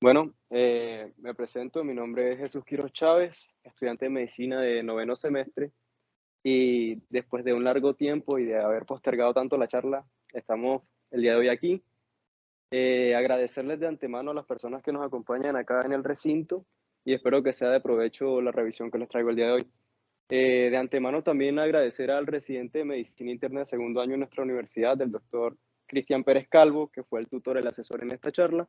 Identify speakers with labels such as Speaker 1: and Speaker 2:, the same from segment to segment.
Speaker 1: Bueno, me presento, mi nombre es Jesús Quiroz Chávez, estudiante de medicina de noveno semestre, y después de un largo tiempo y de haber postergado tanto la charla, estamos el día de hoy aquí. Agradecerles de antemano a las personas que nos acompañan acá en el recinto y espero que sea de provecho la revisión que les traigo el día de hoy. De antemano también agradecer al residente de medicina interna de segundo año en nuestra universidad, el doctor Cristian Pérez Calvo, que fue el tutor, el asesor en esta charla.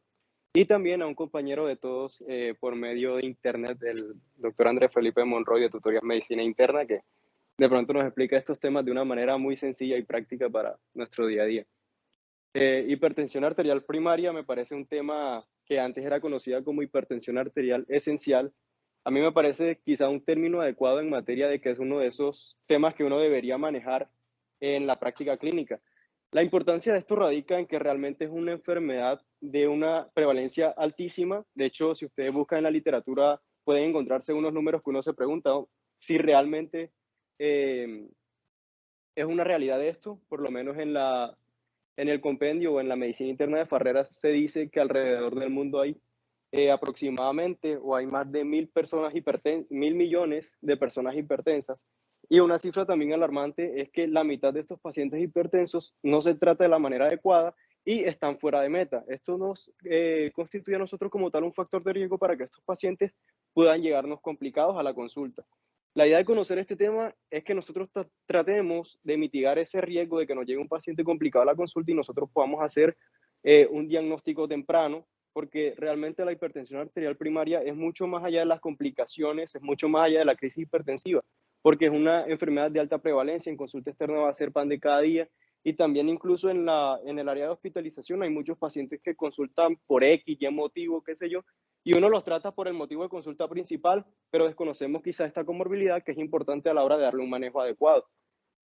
Speaker 1: Y también a un compañero de todos por medio de internet, el doctor Andrés Felipe Monroy de Tutorías Medicina Interna, que de pronto nos explica estos temas de una manera muy sencilla y práctica para nuestro día a día. Hipertensión arterial primaria me parece un tema que antes era conocida como hipertensión arterial esencial. A mí me parece quizá un término adecuado en materia de que es uno de esos temas que uno debería manejar en la práctica clínica. La importancia de esto radica en que realmente es una enfermedad de una prevalencia altísima. De hecho, si ustedes buscan en la literatura, pueden encontrarse unos números que uno se pregunta, ¿no?, si realmente eh, es una realidad esto, por lo menos en el compendio o en la medicina interna de Farreras se dice que alrededor del mundo hay aproximadamente o hay más de 1.000 millones de personas hipertensas. Y una cifra también alarmante es que la mitad de estos pacientes hipertensos no se trata de la manera adecuada y están fuera de meta. Esto nos constituye a nosotros como tal un factor de riesgo para que estos pacientes puedan llegarnos complicados a la consulta. La idea de conocer este tema es que nosotros tratemos de mitigar ese riesgo de que nos llegue un paciente complicado a la consulta y nosotros podamos hacer un diagnóstico temprano, porque realmente la hipertensión arterial primaria es mucho más allá de las complicaciones, es mucho más allá de la crisis hipertensiva, porque es una enfermedad de alta prevalencia, en consulta externa va a ser pan de cada día, y también incluso en el área de hospitalización hay muchos pacientes que consultan por X, Y motivo, qué sé yo, y uno los trata por el motivo de consulta principal, pero desconocemos quizá esta comorbilidad que es importante a la hora de darle un manejo adecuado.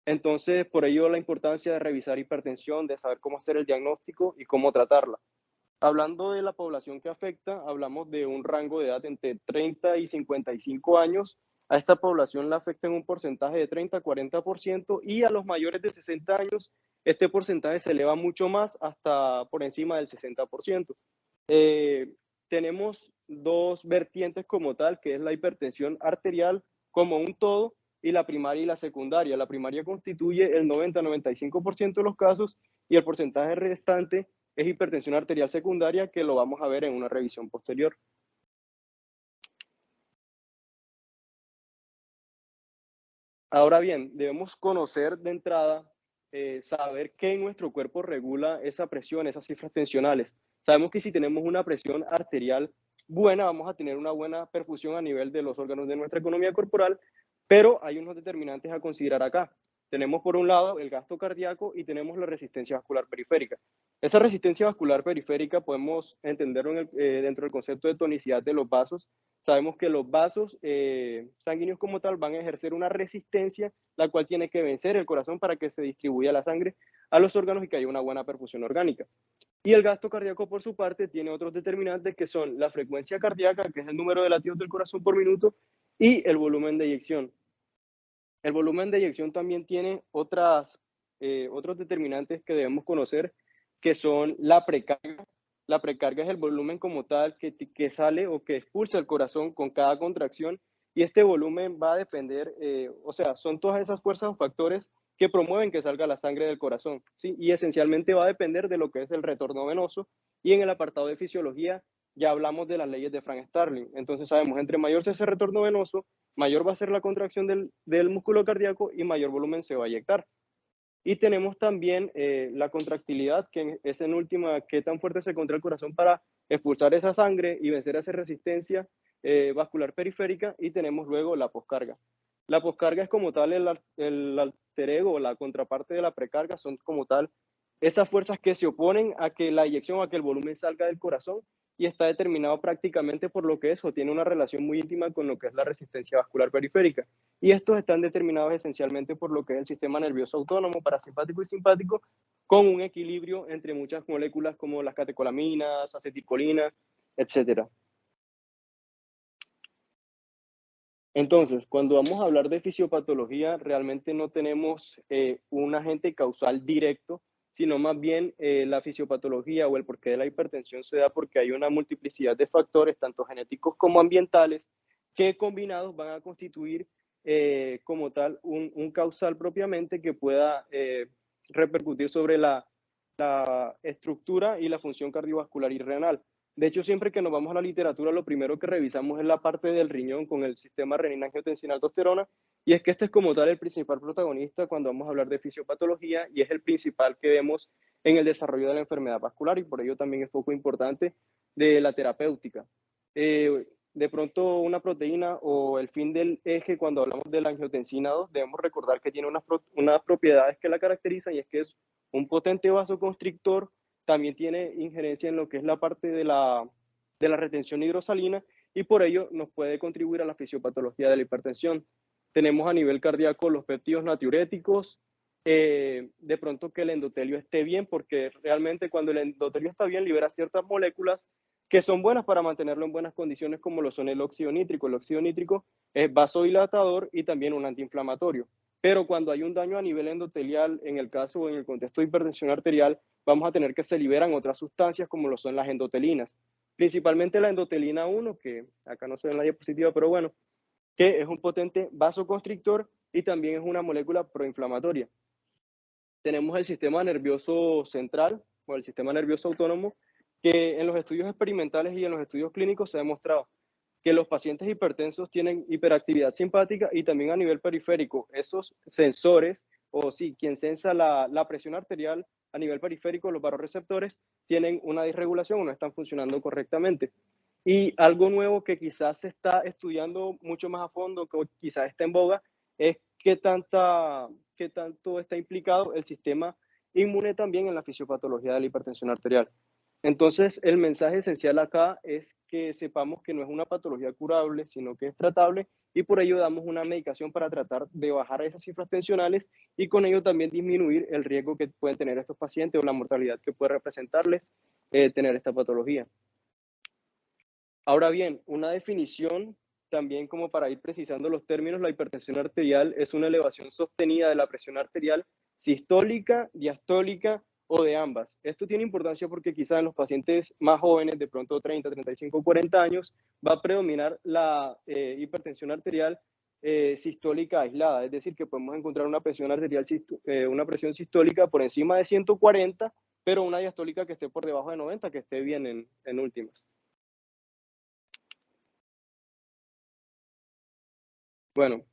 Speaker 1: Entonces, por ello la importancia de revisar hipertensión, de saber cómo hacer el diagnóstico y cómo tratarla. Hablando de la población que afecta, hablamos de un rango de edad entre 30 y 55 años. A esta población la afecta en un porcentaje de 30-40% y a los mayores de 60 años este porcentaje se eleva mucho más hasta por encima del 60%. Eh, Tenemos dos vertientes como tal, que es la hipertensión arterial como un todo y la primaria y la secundaria. La primaria constituye el 90-95% de los casos y el porcentaje restante es hipertensión arterial secundaria, que lo vamos a ver en una revisión posterior. Ahora bien, debemos conocer de entrada, saber qué en nuestro cuerpo regula esa presión, esas cifras tensionales. Sabemos que si tenemos una presión arterial buena, vamos a tener una buena perfusión a nivel de los órganos de nuestra economía corporal, pero hay unos determinantes a considerar acá. Tenemos por un lado el gasto cardíaco y tenemos la resistencia vascular periférica. Esa resistencia vascular periférica podemos entenderlo dentro del concepto de tonicidad de los vasos. Sabemos que los vasos sanguíneos como tal van a ejercer una resistencia, la cual tiene que vencer el corazón para que se distribuya la sangre a los órganos y que haya una buena perfusión orgánica. Y el gasto cardíaco, por su parte, tiene otros determinantes que son la frecuencia cardíaca, que es el número de latidos del corazón por minuto, y el volumen de eyección. El volumen de eyección también tiene otros determinantes que debemos conocer, que son la precarga. La precarga es el volumen como tal que sale o que expulsa el corazón con cada contracción, y este volumen va a depender, o sea, son todas esas fuerzas o factores que promueven que salga la sangre del corazón, ¿sí? Y esencialmente va a depender de lo que es el retorno venoso, y en el apartado de fisiología ya hablamos de las leyes de Frank Starling. Entonces sabemos, entre mayor sea ese retorno venoso, mayor va a ser la contracción del músculo cardíaco y mayor volumen se va a eyectar. Y tenemos también la contractilidad, que es en última qué tan fuerte se contrae el corazón para expulsar esa sangre y vencer esa resistencia vascular periférica. Y tenemos luego la poscarga. La poscarga es como tal el alter ego, la contraparte de la precarga, son como tal esas fuerzas que se oponen a que la eyección o a que el volumen salga del corazón, y está determinado prácticamente por lo que es o tiene una relación muy íntima con lo que es la resistencia vascular periférica. Y estos están determinados esencialmente por lo que es el sistema nervioso autónomo, parasimpático y simpático, con un equilibrio entre muchas moléculas como las catecolaminas, acetilcolina, etcétera. Entonces, cuando vamos a hablar de fisiopatología, realmente no tenemos un agente causal directo, sino más bien la fisiopatología o el porqué de la hipertensión se da porque hay una multiplicidad de factores, tanto genéticos como ambientales, que combinados van a constituir como tal un causal propiamente que pueda repercutir sobre la estructura y la función cardiovascular y renal. De hecho, siempre que nos vamos a la literatura, lo primero que revisamos es la parte del riñón con el sistema renina-angiotensina-aldosterona, y es que este es como tal el principal protagonista cuando vamos a hablar de fisiopatología y es el principal que vemos en el desarrollo de la enfermedad vascular y por ello también es poco importante de la terapéutica. De pronto una proteína o el fin del eje cuando hablamos de la angiotensina 2, debemos recordar que tiene unas propiedades que la caracterizan y es que es un potente vasoconstrictor, también tiene injerencia en lo que es la parte de la retención hidrosalina y por ello nos puede contribuir a la fisiopatología de la hipertensión. Tenemos a nivel cardíaco los péptidos natriuréticos, de pronto que el endotelio esté bien, porque realmente cuando el endotelio está bien libera ciertas moléculas que son buenas para mantenerlo en buenas condiciones, como lo son el óxido nítrico. El óxido nítrico es vasodilatador y también un antiinflamatorio. Pero cuando hay un daño a nivel endotelial, en el caso o en el contexto de hipertensión arterial, vamos a tener que se liberan otras sustancias como lo son las endotelinas, principalmente la endotelina 1, que acá no se ve en la diapositiva, pero bueno, que es un potente vasoconstrictor y también es una molécula proinflamatoria. Tenemos el sistema nervioso central o el sistema nervioso autónomo, que en los estudios experimentales y en los estudios clínicos se ha demostrado que los pacientes hipertensos tienen hiperactividad simpática y también a nivel periférico. Esos sensores, o sí, quien sensa la presión arterial a nivel periférico, los barorreceptores, tienen una disregulación o no están funcionando correctamente. Y algo nuevo que quizás se está estudiando mucho más a fondo, que quizás está en boga, es qué tanto está implicado el sistema inmune también en la fisiopatología de la hipertensión arterial. Entonces, el mensaje esencial acá es que sepamos que no es una patología curable, sino que es tratable y por ello damos una medicación para tratar de bajar esas cifras tensionales y con ello también disminuir el riesgo que pueden tener estos pacientes o la mortalidad que puede representarles tener esta patología. Ahora bien, una definición también como para ir precisando los términos, la hipertensión arterial es una elevación sostenida de la presión arterial sistólica, diastólica o de ambas. Esto tiene importancia porque quizás en los pacientes más jóvenes, de pronto 30, 35, 40 años, va a predominar la hipertensión arterial sistólica aislada, es decir, que podemos encontrar una presión arterial, una presión sistólica por encima de 140, pero una diastólica que esté por debajo de 90, que esté bien en últimas. Bueno,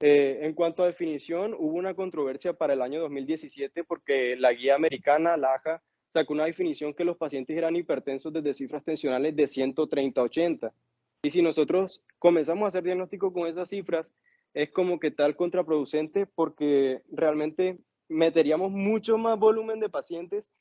Speaker 1: en cuanto a definición, hubo una controversia para el año 2017 porque la guía americana, la AJA, sacó una definición que los pacientes eran hipertensos desde cifras tensionales de 130 a 80. Y si nosotros comenzamos a hacer diagnóstico con esas cifras, es como que tal contraproducente porque realmente meteríamos mucho más volumen de pacientes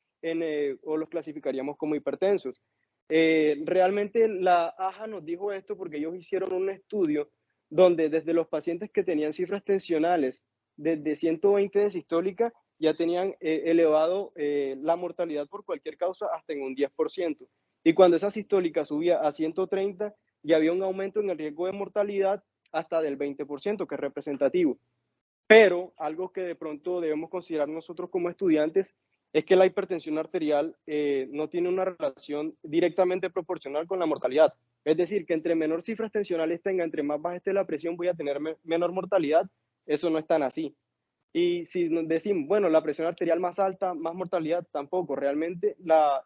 Speaker 1: o los clasificaríamos como hipertensos. Realmente la AJA nos dijo esto porque ellos hicieron un estudio donde desde los pacientes que tenían cifras tensionales desde 120 de sistólica ya tenían elevado la mortalidad por cualquier causa hasta en un 10%. Y cuando esa sistólica subía a 130, ya había un aumento en el riesgo de mortalidad hasta del 20%, que es representativo. Pero algo que de pronto debemos considerar nosotros como estudiantes es que la hipertensión arterial no tiene una relación directamente proporcional con la mortalidad. Es decir, que entre menor cifras tensionales tenga, entre más baja esté la presión, voy a tener menor mortalidad. Eso no es tan así. Y si nos decimos, bueno, la presión arterial más alta, más mortalidad, tampoco. Realmente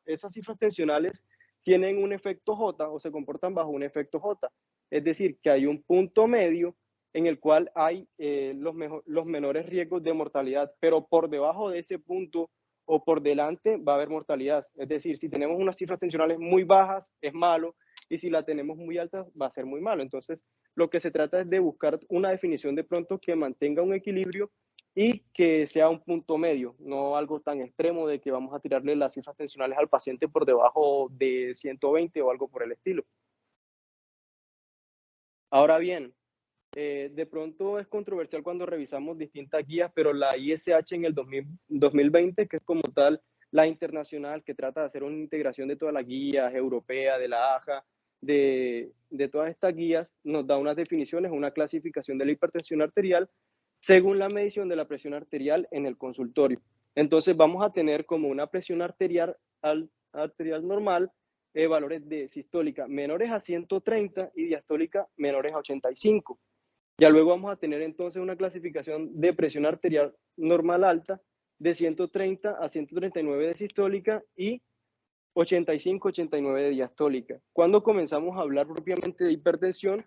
Speaker 1: esas cifras tensionales tienen un efecto J o se comportan bajo un efecto J. Es decir, que hay un punto medio en el cual hay los menores riesgos de mortalidad, pero por debajo de ese punto o por delante va a haber mortalidad. Es decir, si tenemos unas cifras tensionales muy bajas, es malo, y si la tenemos muy alta, va a ser muy malo. Entonces, lo que se trata es de buscar una definición de pronto que mantenga un equilibrio y que sea un punto medio, no algo tan extremo de que vamos a tirarle las cifras tensionales al paciente por debajo de 120 o algo por el estilo. Ahora bien, de pronto es controversial cuando revisamos distintas guías, pero la ISH en el 2020, que es como tal la internacional, que trata de hacer una integración de todas las guías europeas, de la AJA, de todas estas guías, nos da unas definiciones, una clasificación de la hipertensión arterial según la medición de la presión arterial en el consultorio. Entonces vamos a tener como una presión arterial normal, valores de sistólica menores a 130 y diastólica menores a 85. Ya luego vamos a tener entonces una clasificación de presión arterial normal alta de 130 a 139 de sistólica y 85-89 de diastólica. Cuando comenzamos a hablar propiamente de hipertensión,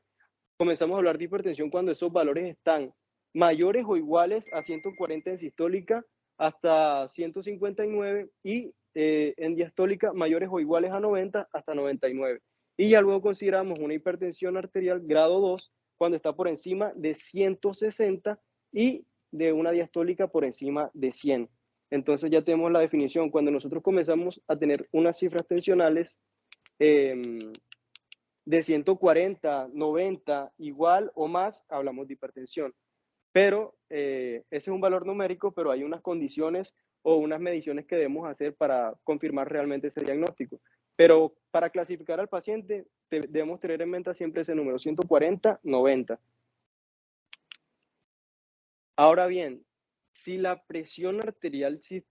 Speaker 1: comenzamos a hablar de hipertensión cuando esos valores están mayores o iguales a 140 en sistólica hasta 159 y en diastólica mayores o iguales a 90 hasta 99. Y ya luego consideramos una hipertensión arterial grado 2 cuando está por encima de 160 y de una diastólica por encima de 100. Entonces ya tenemos la definición. Cuando nosotros comenzamos a tener unas cifras tensionales de 140, 90, igual o más, hablamos de hipertensión. Pero ese es un valor numérico, pero hay unas condiciones o unas mediciones que debemos hacer para confirmar realmente ese diagnóstico. Pero para clasificar al paciente debemos tener en mente siempre ese número, 140, 90. Ahora bien, si la presión arterial, si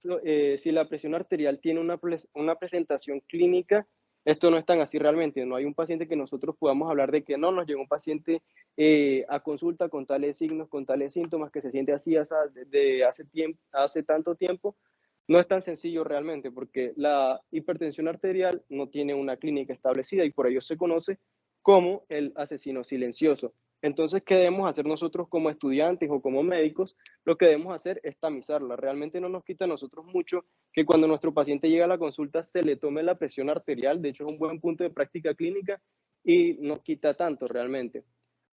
Speaker 1: la presión arterial tiene una presentación clínica, esto no es tan así realmente. No hay un paciente que nosotros podamos hablar de que no, nos llegó un paciente a consulta con tales signos, con tales síntomas, que se siente así desde hace tanto tiempo. No es tan sencillo realmente, porque la hipertensión arterial no tiene una clínica establecida y por ello se conoce como el asesino silencioso. Entonces, ¿qué debemos hacer nosotros como estudiantes o como médicos? Lo que debemos hacer es tamizarla. Realmente no nos quita a nosotros mucho que cuando nuestro paciente llega a la consulta se le tome la presión arterial. De hecho, es un buen punto de práctica clínica y no quita tanto realmente.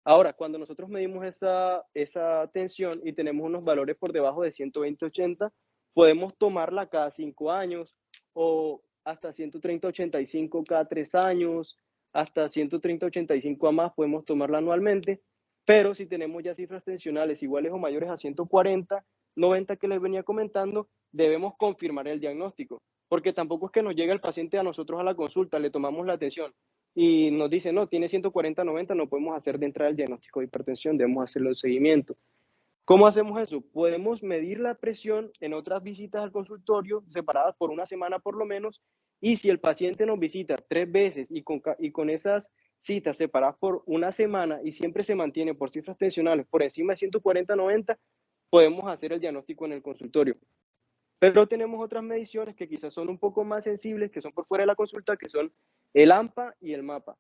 Speaker 1: Ahora, cuando nosotros medimos esa tensión y tenemos unos valores por debajo de 120-80, podemos tomarla cada 5 años o hasta 130-85 cada 3 años, hasta 130-85 a más podemos tomarla anualmente, pero si tenemos ya cifras tensionales iguales o mayores a 140, 90 que les venía comentando, debemos confirmar el diagnóstico, porque tampoco es que nos llegue el paciente a nosotros a la consulta, le tomamos la atención y nos dice, no, tiene 140-90, no podemos hacer de entrada el diagnóstico de hipertensión, debemos hacerlo en seguimiento. ¿Cómo hacemos eso? Podemos medir la presión en otras visitas al consultorio, separadas por una semana por lo menos, y si el paciente nos visita 3 veces y con esas citas separadas por una semana y siempre se mantiene por cifras tensionales por encima de 140-90, podemos hacer el diagnóstico en el consultorio. Pero tenemos otras mediciones que quizás son un poco más sensibles, que son por fuera de la consulta, que son el AMPA y el MAPA.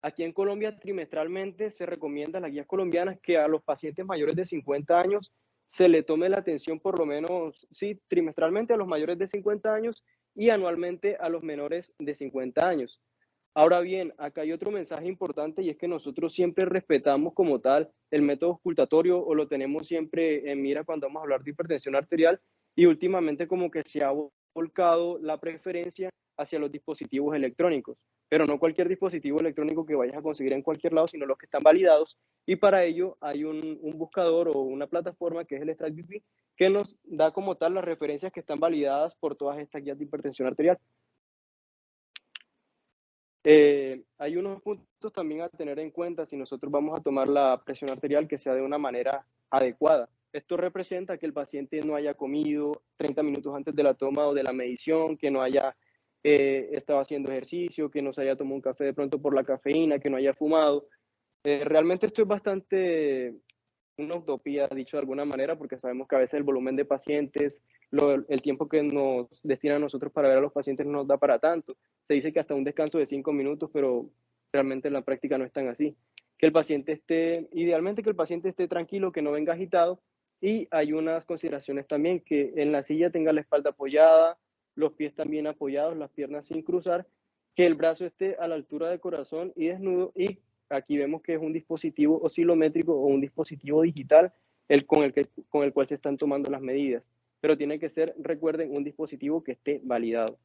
Speaker 1: Aquí en Colombia, trimestralmente se recomienda en las guías colombianas que a los pacientes mayores de 50 años se le tome la atención por lo menos, sí, trimestralmente a los mayores de 50 años y anualmente a los menores de 50 años. Ahora bien, acá hay otro mensaje importante y es que nosotros siempre respetamos como tal el método auscultatorio o lo tenemos siempre en mira cuando vamos a hablar de hipertensión arterial y últimamente como que se ha volcado la preferencia hacia los dispositivos electrónicos, pero no cualquier dispositivo electrónico que vayas a conseguir en cualquier lado, sino los que están validados y para ello hay un buscador o una plataforma que es el StatBP que nos da como tal las referencias que están validadas por todas estas guías de hipertensión arterial. Hay unos puntos también a tener en cuenta si nosotros vamos a tomar la presión arterial que sea de una manera adecuada. Esto representa que el paciente no haya comido 30 minutos antes de la toma o de la medición, que no haya estado haciendo ejercicio, que no se haya tomado un café de pronto por la cafeína, que no haya fumado. Realmente esto es bastante una utopía, dicho de alguna manera, porque sabemos que a veces el volumen de pacientes, el tiempo que nos destina a nosotros para ver a los pacientes no nos da para tanto. Se dice que hasta un descanso de 5 minutos, pero realmente en la práctica no es tan así. Que el paciente esté, idealmente que el paciente esté tranquilo, que no venga agitado, y hay unas consideraciones también, que en la silla tenga la espalda apoyada, los pies también apoyados, las piernas sin cruzar, que el brazo esté a la altura del corazón y desnudo, y aquí vemos que es un dispositivo oscilométrico o un dispositivo digital con el cual se están tomando las medidas. Pero tiene que ser, recuerden, un dispositivo que esté validado.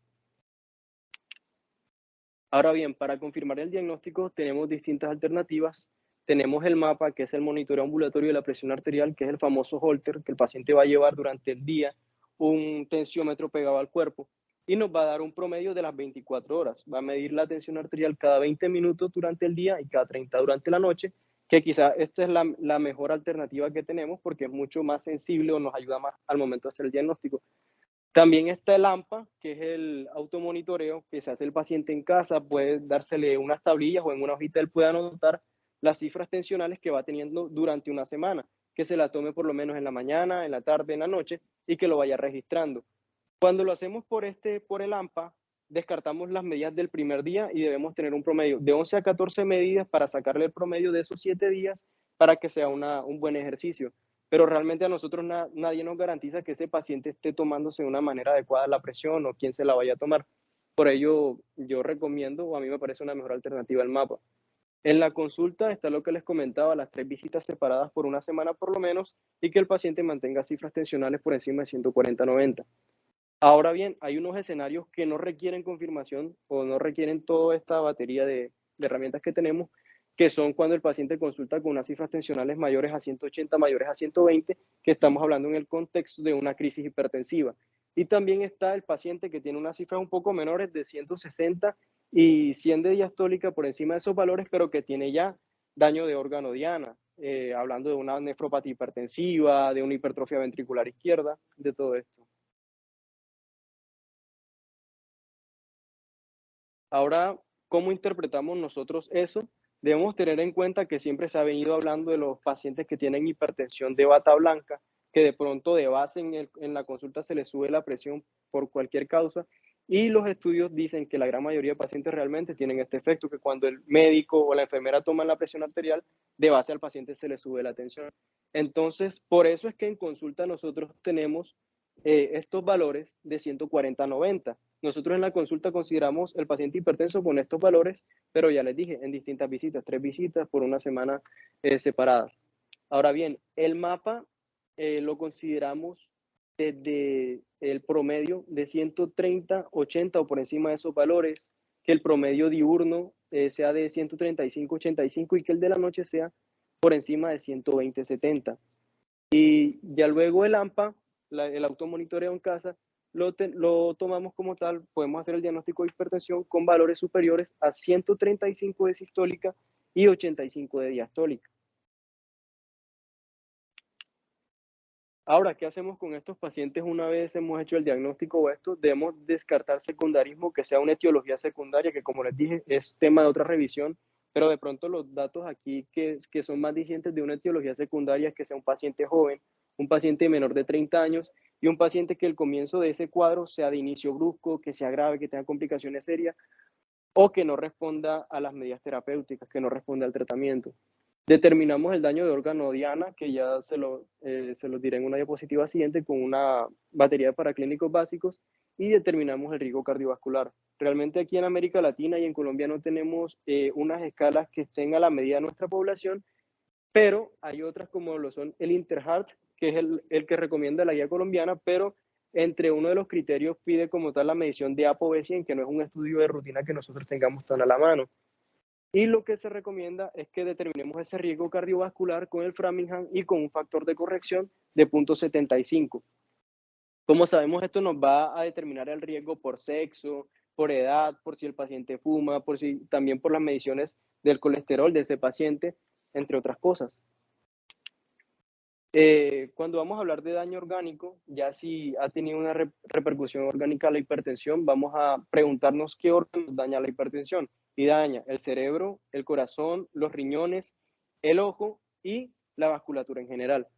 Speaker 1: Ahora bien, para confirmar el diagnóstico tenemos distintas alternativas. Tenemos el MAPA, que es el monitoreo ambulatorio de la presión arterial, que es el famoso Holter, que el paciente va a llevar durante el día un tensiómetro pegado al cuerpo y nos va a dar un promedio de las 24 horas. Va a medir la tensión arterial cada 20 minutos durante el día y cada 30 durante la noche que quizá esta es la mejor alternativa que tenemos porque es mucho más sensible o nos ayuda más al momento de hacer el diagnóstico. También está el AMPA, que es el automonitoreo que se hace el paciente en casa, puede dársele unas tablillas o en una hojita él puede anotar las cifras tensionales que va teniendo durante una semana, que se la tome por lo menos en la mañana, en la tarde, en la noche y que lo vaya registrando. Cuando lo hacemos por el AMPA, descartamos las medidas del primer día y debemos tener un promedio de 11 a 14 medidas para sacarle el promedio de esos 7 días para que sea un buen ejercicio. Pero realmente a nosotros nadie nos garantiza que ese paciente esté tomándose de una manera adecuada la presión o quién se la vaya a tomar. Por ello, yo recomiendo, o a mí me parece una mejor alternativa el mapa. En la consulta está lo que les comentaba, las 3 visitas separadas por una semana por lo menos y que el paciente mantenga cifras tensionales por encima de 140-90. Ahora bien, hay unos escenarios que no requieren confirmación o no requieren toda esta batería de herramientas que tenemos, que son cuando el paciente consulta con unas cifras tensionales mayores a 180, mayores a 120, que estamos hablando en el contexto de una crisis hipertensiva. Y también está el paciente que tiene unas cifras un poco menores de 160 y 100 de diastólica por encima de esos valores, pero que tiene ya daño de órgano diana, hablando de una nefropatía hipertensiva, de una hipertrofia ventricular izquierda, de todo esto. Ahora, ¿cómo interpretamos nosotros eso? Debemos tener en cuenta que siempre se ha venido hablando de los pacientes que tienen hipertensión de bata blanca, que de pronto de base en la consulta se les sube la presión por cualquier causa, y los estudios dicen que la gran mayoría de pacientes realmente tienen este efecto, que cuando el médico o la enfermera toman la presión arterial, de base al paciente se le sube la tensión. Entonces, por eso es que en consulta nosotros tenemos estos valores de 140-90. Nosotros en la consulta consideramos el paciente hipertenso con estos valores, pero ya les dije, en distintas visitas, 3 visitas por una semana separadas. Ahora bien, el mapa lo consideramos desde el promedio de 130, 80 o por encima de esos valores, que el promedio diurno sea de 135, 85 y que el de la noche sea por encima de 120, 70. Y ya luego el AMPA, el automonitoreo en casa, lo tomamos como tal, podemos hacer el diagnóstico de hipertensión con valores superiores a 135 de sistólica y 85 de diastólica. Ahora, ¿qué hacemos con estos pacientes una vez hemos hecho el diagnóstico o esto? Debemos descartar secundarismo, que sea una etiología secundaria, que como les dije, es tema de otra revisión, pero de pronto los datos aquí que son más dicientes de una etiología secundaria es que sea un paciente joven, un paciente menor de 30 años y un paciente que el comienzo de ese cuadro sea de inicio brusco, que sea grave, que tenga complicaciones serias o que no responda a las medidas terapéuticas, que no responda al tratamiento. Determinamos el daño de órgano diana, que ya se lo diré en una diapositiva siguiente, con una batería de paraclínicos básicos, y determinamos el riesgo cardiovascular. Realmente aquí en América Latina y en Colombia no tenemos unas escalas que estén a la medida de nuestra población, pero hay otras como lo son el Interheart, que es el que recomienda la guía colombiana, pero entre uno de los criterios pide como tal la medición de ApoB100, que no es un estudio de rutina que nosotros tengamos tan a la mano. Y lo que se recomienda es que determinemos ese riesgo cardiovascular con el Framingham y con un factor de corrección de 0.75. Como sabemos, esto nos va a determinar el riesgo por sexo, por edad, por si el paciente fuma, también por las mediciones del colesterol de ese paciente, entre otras cosas. Cuando vamos a hablar de daño orgánico, ya si ha tenido una repercusión orgánica la hipertensión, vamos a preguntarnos qué órganos daña la hipertensión. Y daña el cerebro, el corazón, los riñones, el ojo y la vasculatura en general.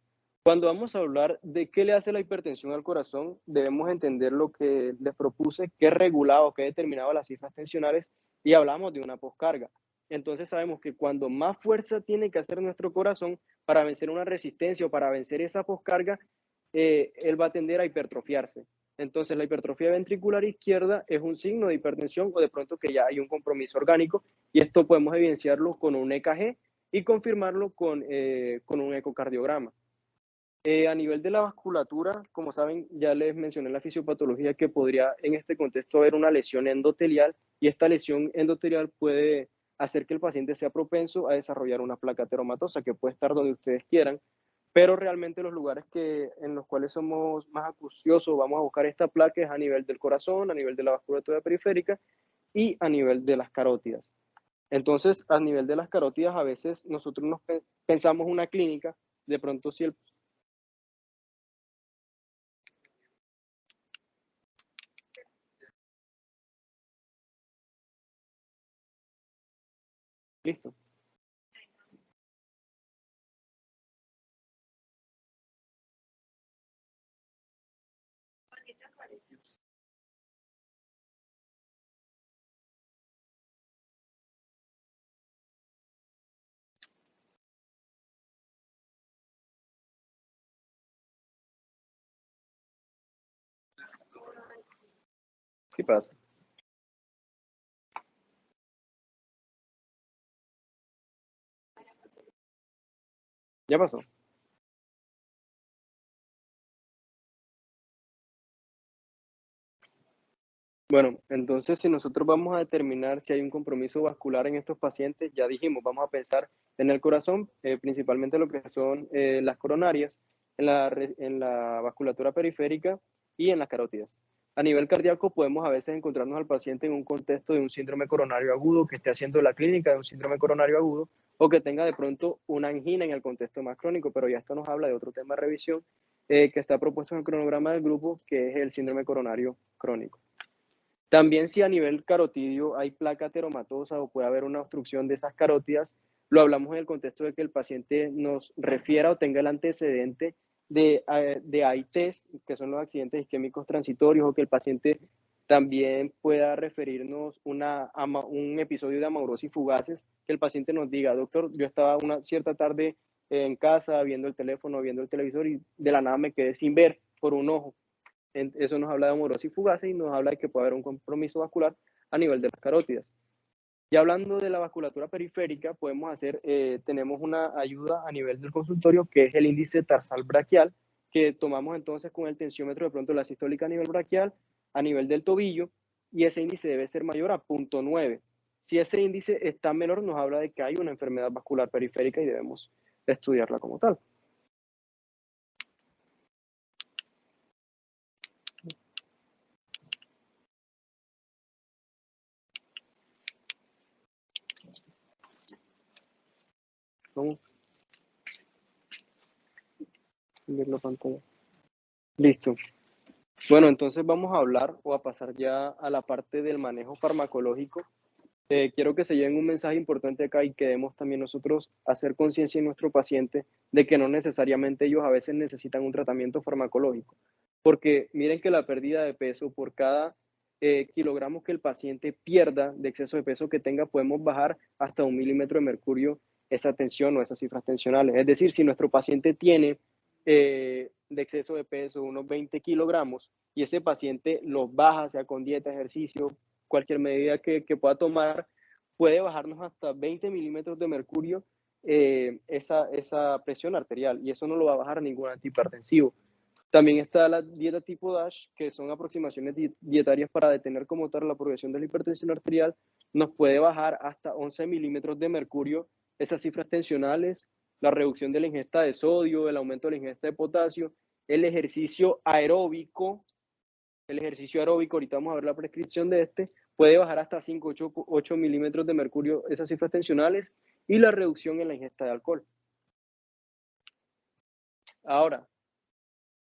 Speaker 1: Cuando vamos a hablar de qué le hace la hipertensión al corazón, debemos entender lo que les propuse, qué regulado, qué determinaba las cifras tensionales y hablamos de una poscarga. Entonces sabemos que cuando más fuerza tiene que hacer nuestro corazón para vencer una resistencia o para vencer esa poscarga, él va a tender a hipertrofiarse. Entonces la hipertrofia ventricular izquierda es un signo de hipertensión o de pronto que ya hay un compromiso orgánico y esto podemos evidenciarlo con un EKG y confirmarlo con un ecocardiograma. A nivel de la vasculatura, como saben, ya les mencioné la fisiopatología que podría en este contexto haber una lesión endotelial y esta lesión endotelial puede hacer que el paciente sea propenso a desarrollar una placa ateromatosa que puede estar donde ustedes quieran, pero realmente los lugares en los cuales somos más acuciosos vamos a buscar esta placa es a nivel del corazón, a nivel de la vasculatura periférica y a nivel de las carótidas. Entonces, a nivel de las carótidas, a veces nosotros pensamos una clínica, de pronto si el... Listo. Sí pasa. Ya pasó. Bueno, entonces si nosotros vamos a determinar si hay un compromiso vascular en estos pacientes, ya dijimos, vamos a pensar en el corazón, principalmente lo que son las coronarias, en la vasculatura periférica y en las carótidas. A nivel cardíaco podemos a veces encontrarnos al paciente en un contexto de un síndrome coronario agudo, que esté haciendo la clínica de un síndrome coronario agudo, o que tenga de pronto una angina en el contexto más crónico, pero ya esto nos habla de otro tema de revisión que está propuesto en el cronograma del grupo, que es el síndrome coronario crónico. También si a nivel carotidio hay placa ateromatosa o puede haber una obstrucción de esas carótidas, lo hablamos en el contexto de que el paciente nos refiera o tenga el antecedente de AITs, que son los accidentes isquémicos transitorios, o que el paciente también pueda referirnos un episodio de amaurosis fugaces, que el paciente nos diga, doctor, yo estaba una cierta tarde en casa viendo el teléfono, viendo el televisor y de la nada me quedé sin ver por un ojo. Eso nos habla de amaurosis fugaces y nos habla de que puede haber un compromiso vascular a nivel de las carótidas. Y hablando de la vasculatura periférica, tenemos una ayuda a nivel del consultorio que es el índice tarsal braquial, que tomamos entonces con el tensiómetro de pronto la sistólica a nivel braquial, a nivel del tobillo, y ese índice debe ser mayor a 0.9. Si ese índice está menor, nos habla de que hay una enfermedad vascular periférica y debemos estudiarla como tal. Vamos a ver la pantalla. Listo. Bueno, entonces vamos a hablar o a pasar ya a la parte del manejo farmacológico. Quiero que se lleven un mensaje importante acá y que debemos también nosotros hacer conciencia en nuestro paciente de que no necesariamente ellos a veces necesitan un tratamiento farmacológico. Porque miren que la pérdida de peso por cada kilogramos que el paciente pierda de exceso de peso que tenga, podemos bajar hasta 1 milímetro de mercurio esa tensión o esas cifras tensionales. Es decir, si nuestro paciente tiene de exceso de peso unos 20 kilogramos y ese paciente los baja, sea con dieta, ejercicio, cualquier medida que pueda tomar, puede bajarnos hasta 20 milímetros de mercurio esa presión arterial y eso no lo va a bajar ningún antihipertensivo. También está la dieta tipo DASH, que son aproximaciones dietarias para detener como tal la progresión de la hipertensión arterial. Nos puede bajar hasta 11 milímetros de mercurio esas cifras tensionales, la reducción de la ingesta de sodio, el aumento de la ingesta de potasio, el ejercicio aeróbico. El ejercicio aeróbico, ahorita vamos a ver la prescripción de este, puede bajar hasta 5, 8 milímetros de mercurio esas cifras tensionales y la reducción en la ingesta de alcohol. Ahora,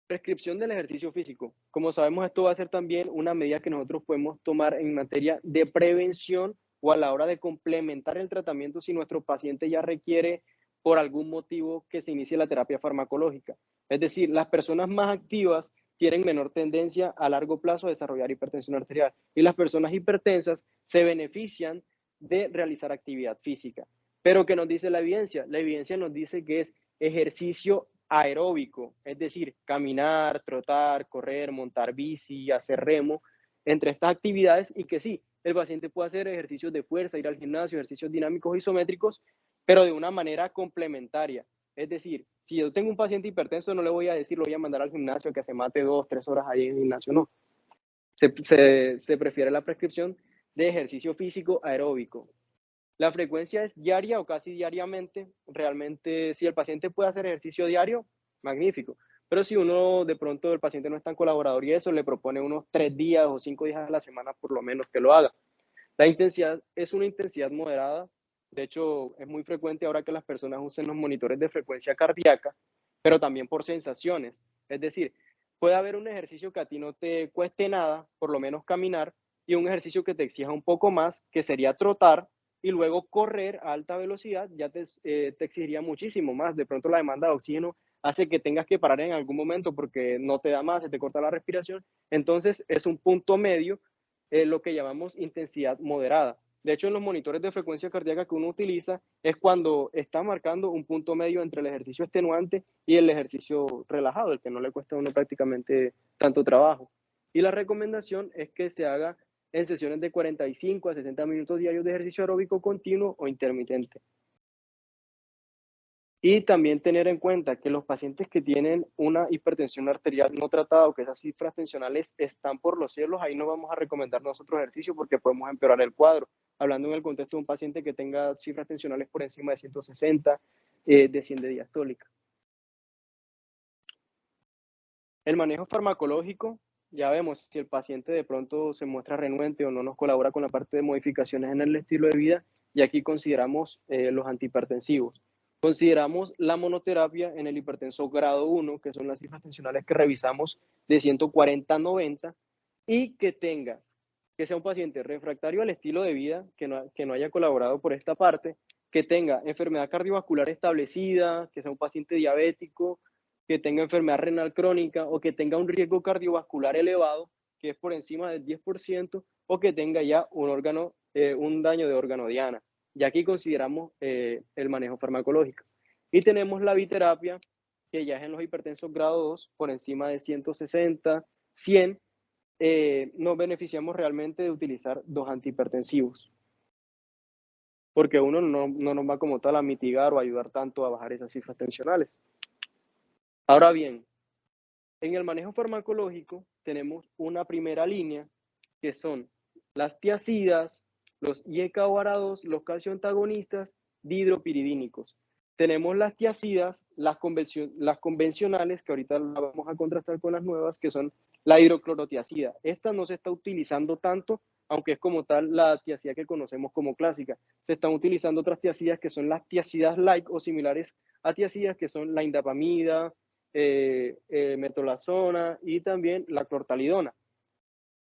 Speaker 1: prescripción del ejercicio físico. Como sabemos, esto va a ser también una medida que nosotros podemos tomar en materia de prevención o a la hora de complementar el tratamiento si nuestro paciente ya requiere por algún motivo que se inicie la terapia farmacológica. Es decir, las personas más activas tienen menor tendencia a largo plazo a desarrollar hipertensión arterial y las personas hipertensas se benefician de realizar actividad física. Pero ¿qué nos dice la evidencia? La evidencia nos dice que es ejercicio aeróbico, es decir, caminar, trotar, correr, montar bici, hacer remo, entre estas actividades y que sí, el paciente puede hacer ejercicios de fuerza, ir al gimnasio, ejercicios dinámicos isométricos, pero de una manera complementaria. Es decir, si yo tengo un paciente hipertenso, no le voy a decir, lo voy a mandar al gimnasio que se mate 2, 3 horas ahí en el gimnasio, no. Se prefiere la prescripción de ejercicio físico aeróbico. La frecuencia es diaria o casi diariamente. Realmente, si el paciente puede hacer ejercicio diario, magnífico. Pero si uno de pronto el paciente no es tan colaborador y eso, le propone unos 3 días o 5 días a la semana por lo menos que lo haga. La intensidad es una intensidad moderada De hecho, es muy frecuente ahora que las personas usen los monitores de frecuencia cardíaca, pero también por sensaciones. Es decir, puede haber un ejercicio que a ti no te cueste nada, por lo menos caminar, y un ejercicio que te exija un poco más, que sería trotar, y luego correr a alta velocidad, ya te exigiría muchísimo más. De pronto la demanda de oxígeno hace que tengas que parar en algún momento porque no te da más, se te corta la respiración. Entonces es un punto medio, lo que llamamos intensidad moderada. De hecho, en los monitores de frecuencia cardíaca que uno utiliza es cuando está marcando un punto medio entre el ejercicio extenuante y el ejercicio relajado, el que no le cuesta a uno prácticamente tanto trabajo. Y la recomendación es que se haga en sesiones de 45 a 60 minutos diarios de ejercicio aeróbico continuo o intermitente. Y también tener en cuenta que los pacientes que tienen una hipertensión arterial no tratada o que esas cifras tensionales están por los cielos, ahí no vamos a recomendar nosotros ejercicio porque podemos empeorar el cuadro. Hablando en el contexto de un paciente que tenga cifras tensionales por encima de 160, de 100 de diastólica. El manejo farmacológico, ya vemos si el paciente de pronto se muestra renuente o no nos colabora con la parte de modificaciones en el estilo de vida, y aquí consideramos los antihipertensivos. Consideramos la monoterapia en el hipertenso grado 1, que son las cifras tensionales que revisamos de 140 a 90, y que sea un paciente refractario al estilo de vida, que no haya colaborado por esta parte, que tenga enfermedad cardiovascular establecida, que sea un paciente diabético, que tenga enfermedad renal crónica o que tenga un riesgo cardiovascular elevado, que es por encima del 10%, o que tenga ya un daño de órgano diana. Y aquí consideramos el manejo farmacológico. Y tenemos la biterapia, que ya es en los hipertensos grado 2, por encima de 160, 100, nos beneficiamos realmente de utilizar dos antihipertensivos, porque uno no nos va como tal a mitigar o ayudar tanto a bajar esas cifras tensionales. Ahora bien, en el manejo farmacológico tenemos una primera línea que son las tiazidas, los IECA o ARA2, los calcio antagonistas, dihidropiridínicos. Tenemos las tiazidas, las convencionales, que ahorita las vamos a contrastar con las nuevas, que son la hidroclorotiazida. Esta no se está utilizando tanto, aunque es como tal la tiazida que conocemos como clásica. Se están utilizando otras tiazidas que son las tiazidas like o similares a tiazidas, que son la indapamida, metolazona y también la clortalidona.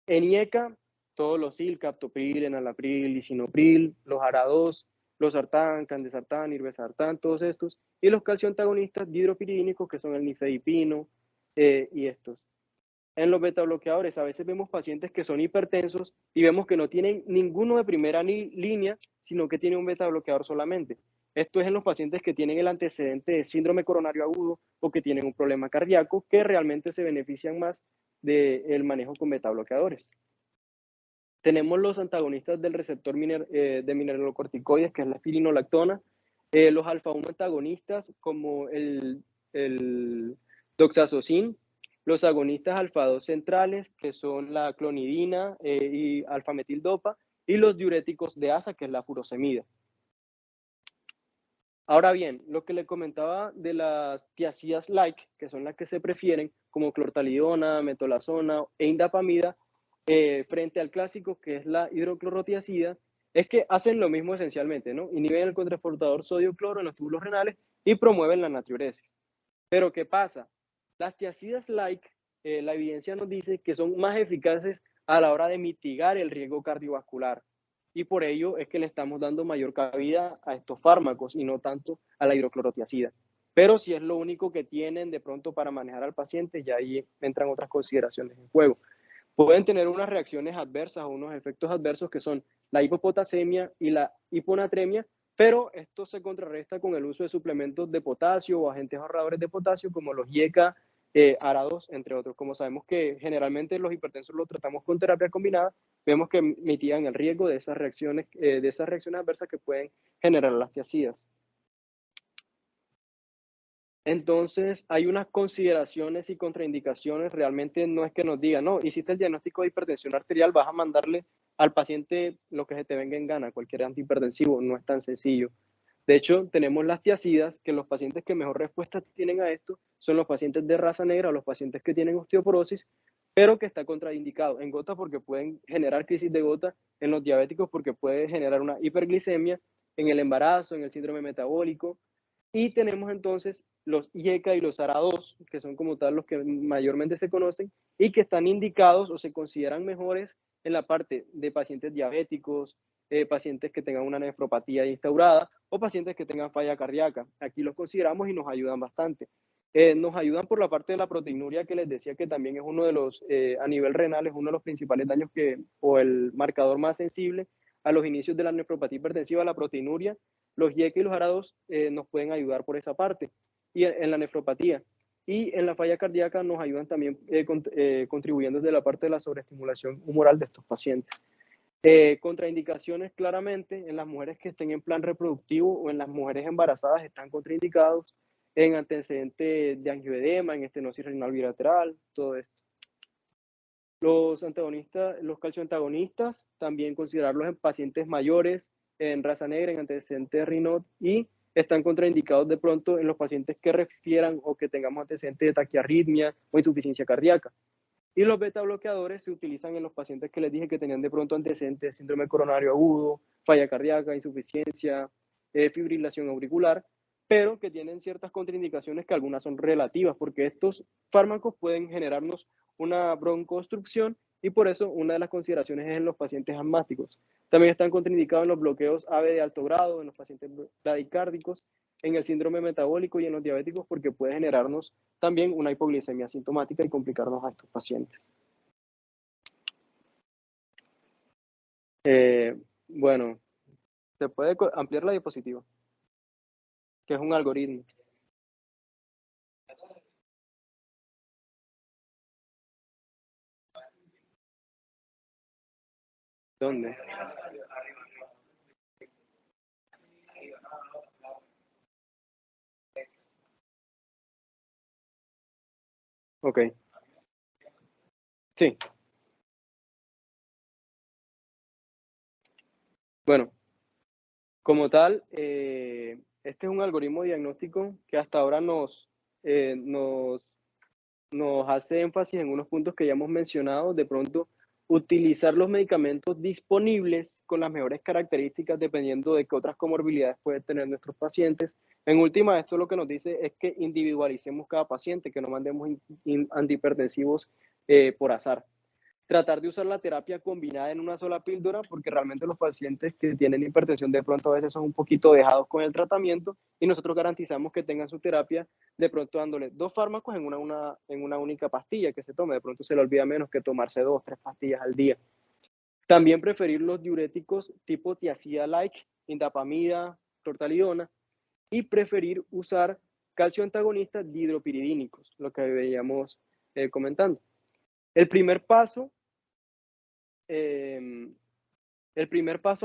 Speaker 1: En IECA, todos los SIL, captopril, enalapril, lisinopril, los ARA2, los sartán, candesartán, irbesartán, todos estos, y los calcioantagonistas dihidropiridínicos, que son el nifedipino y estos. En los betabloqueadores, a veces vemos pacientes que son hipertensos y vemos que no tienen ninguno de primera línea, sino que tienen un betabloqueador solamente. Esto es en los pacientes que tienen el antecedente de síndrome coronario agudo o que tienen un problema cardíaco, que realmente se benefician más del manejo con betabloqueadores. Tenemos los antagonistas del receptor de mineralocorticoides, que es la espironolactona, los alfa-1 antagonistas como el doxazocin, los agonistas alfa-2 centrales, que son la clonidina y alfa-metildopa, y los diuréticos de asa, que es la furosemida. Ahora bien, lo que le comentaba de las tiazidas like, que son las que se prefieren, como clortalidona, metolazona e indapamida, frente al clásico, que es la hidroclorotiazida, es que hacen lo mismo esencialmente, ¿no? Inhiben el contraexportador sodio-cloro en los túbulos renales y promueven la natriuresis. Pero ¿qué pasa? Las tiazidas like, la evidencia nos dice que son más eficaces a la hora de mitigar el riesgo cardiovascular. Y por ello es que le estamos dando mayor cabida a estos fármacos y no tanto a la hidroclorotiazida. Pero si es lo único que tienen de pronto para manejar al paciente, ya ahí entran otras consideraciones en juego. Pueden tener unas reacciones adversas o unos efectos adversos que son la hipopotasemia y la hiponatremia, pero esto se contrarresta con el uso de suplementos de potasio o agentes ahorradores de potasio como los IECA, ARA2, entre otros. Como sabemos que generalmente los hipertensos los tratamos con terapia combinada, vemos que mitigan el riesgo de esas reacciones adversas que pueden generar las tiazidas. Entonces, hay unas consideraciones y contraindicaciones. Realmente no es que nos digan, no, hiciste el diagnóstico de hipertensión arterial, vas a mandarle al paciente lo que se te venga en gana, cualquier antihipertensivo. No es tan sencillo. De hecho, tenemos las tiazidas, que los pacientes que mejor respuesta tienen a esto son los pacientes de raza negra o los pacientes que tienen osteoporosis, pero que está contraindicado en gota porque pueden generar crisis de gota, en los diabéticos porque puede generar una hiperglicemia, en el embarazo, en el síndrome metabólico. Y tenemos entonces los IECA y los ARA2, que son como tal los que mayormente se conocen y que están indicados o se consideran mejores en la parte de pacientes diabéticos, pacientes que tengan una nefropatía instaurada o pacientes que tengan falla cardíaca. Aquí los consideramos y nos ayudan bastante. Nos ayudan por la parte de la proteinuria que les decía que también es uno de los, a nivel renal, es uno de los principales daños o el marcador más sensible a los inicios de la nefropatía hipertensiva, la proteinuria. Los IECA y los ARA2 nos pueden ayudar por esa parte y en la nefropatía. Y en la falla cardíaca nos ayudan también contribuyendo desde la parte de la sobreestimulación humoral de estos pacientes. Contraindicaciones claramente en las mujeres que estén en plan reproductivo o en las mujeres embarazadas están contraindicados en antecedentes de angioedema, en estenosis renal bilateral, todo esto. Los calcioantagonistas, también considerarlos en pacientes mayores, en raza negra, en antecedentes de Raynaud, y están contraindicados de pronto en los pacientes que refieran o que tengamos antecedentes de taquiarritmia o insuficiencia cardíaca. Y los beta bloqueadores se utilizan en los pacientes que les dije que tenían de pronto antecedentes de síndrome coronario agudo, falla cardíaca, insuficiencia, fibrilación auricular, pero que tienen ciertas contraindicaciones que algunas son relativas, porque estos fármacos pueden generarnos una broncoobstrucción y por eso una de las consideraciones es en los pacientes asmáticos. También están contraindicados en los bloqueos AB de alto grado, en los pacientes bradicárdicos, en el síndrome metabólico y en los diabéticos, porque puede generarnos también una hipoglicemia asintomática y complicarnos a estos pacientes. Bueno, se puede ampliar la diapositiva, que es un algoritmo. ¿Dónde? Ok. Sí. Bueno, como tal, este es un algoritmo diagnóstico que hasta ahora nos hace énfasis en unos puntos que ya hemos mencionado. De pronto, utilizar los medicamentos disponibles con las mejores características dependiendo de qué otras comorbilidades pueden tener nuestros pacientes. En última, esto lo que nos dice es que individualicemos cada paciente, que no mandemos antihipertensivos por azar. Tratar de usar la terapia combinada en una sola píldora, porque realmente los pacientes que tienen hipertensión de pronto a veces son un poquito dejados con el tratamiento y nosotros garantizamos que tengan su terapia de pronto dándole 2 fármacos en una única pastilla que se tome. De pronto se le olvida menos que tomarse 2, 3 pastillas al día. También preferir los diuréticos tipo tiazida-like, indapamida, clortalidona, y preferir usar calcio antagonistas dihidropiridínicos, lo que veíamos comentando. El primer paso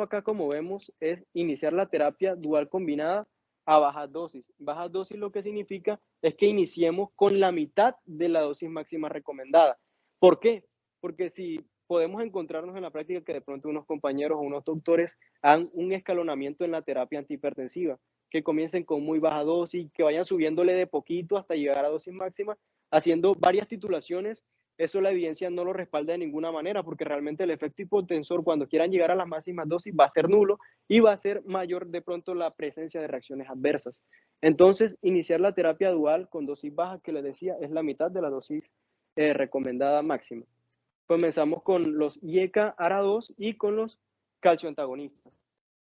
Speaker 1: acá, como vemos, es iniciar la terapia dual combinada a bajas dosis. Bajas dosis lo que significa es que iniciemos con la mitad de la dosis máxima recomendada. ¿Por qué? Porque si podemos encontrarnos en la práctica que de pronto unos compañeros o unos doctores hagan un escalonamiento en la terapia antihipertensiva, que comiencen con muy baja dosis, que vayan subiéndole de poquito hasta llegar a dosis máxima, haciendo varias titulaciones. Eso la evidencia no lo respalda de ninguna manera, porque realmente el efecto hipotensor, cuando quieran llegar a las máximas dosis, va a ser nulo y va a ser mayor de pronto la presencia de reacciones adversas. Entonces, iniciar la terapia dual con dosis baja, que les decía, es la mitad de la dosis recomendada máxima. Comenzamos con los IECA ARA2 y con los calcioantagonistas.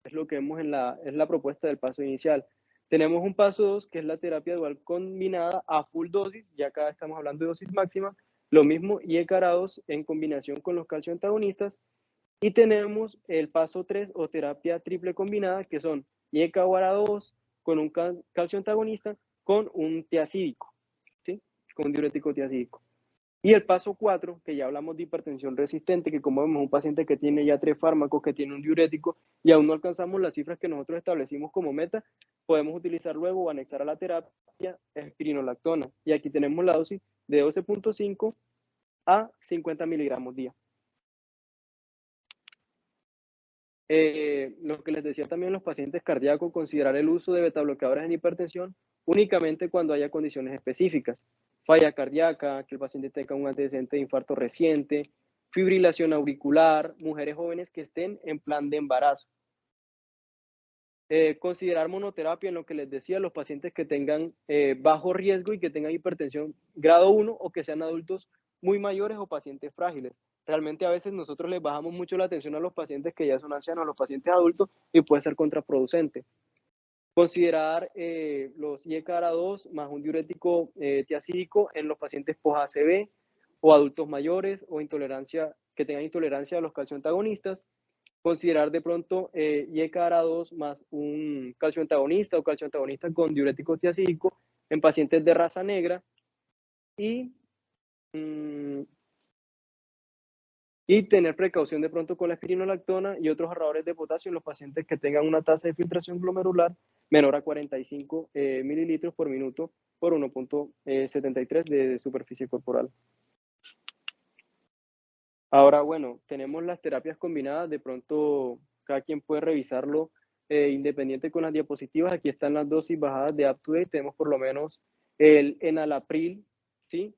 Speaker 1: Es lo que vemos es la propuesta del paso inicial. Tenemos un paso 2, que es la terapia dual combinada a full dosis, ya acá estamos hablando de dosis máxima, lo mismo IECA-ARA2 en combinación con los calcioantagonistas. Y tenemos el paso 3 o terapia triple combinada, que son IECA o ARA2 con un calcioantagonista con un tiacídico, ¿sí? Con un diurético tiacídico. Y el paso 4, que ya hablamos de hipertensión resistente, que como vemos un paciente que tiene ya 3 fármacos, que tiene un diurético y aún no alcanzamos las cifras que nosotros establecimos como meta, podemos utilizar luego o anexar a la terapia espironolactona. Y aquí tenemos la dosis de 12.5 a 50 miligramos día. Lo que les decía también los pacientes cardíacos, considerar el uso de betabloqueadores en hipertensión únicamente cuando haya condiciones específicas. Falla cardíaca, que el paciente tenga un antecedente de infarto reciente, fibrilación auricular, mujeres jóvenes que estén en plan de embarazo. Considerar monoterapia en lo que les decía, los pacientes que tengan bajo riesgo y que tengan hipertensión grado 1 o que sean adultos muy mayores o pacientes frágiles. Realmente a veces nosotros les bajamos mucho la atención a los pacientes que ya son ancianos, a los pacientes adultos, y puede ser contraproducente. Considerar los IECARA-2 más un diurético tiacídico en los pacientes post-ACV o adultos mayores o que tengan intolerancia a los calcioantagonistas. Considerar de pronto IECARA-2 más un calcioantagonista o calcioantagonista con diurético tiacídico en pacientes de raza negra y, y tener precaución de pronto con la espironolactona y otros ahorradores de potasio en los pacientes que tengan una tasa de filtración glomerular menor a 45 mililitros por minuto por 1.73 de superficie corporal. Ahora, bueno, tenemos las terapias combinadas, de pronto cada quien puede revisarlo independiente con las diapositivas. Aquí están las dosis bajadas de UpToDate, tenemos por lo menos el enalapril, ¿sí?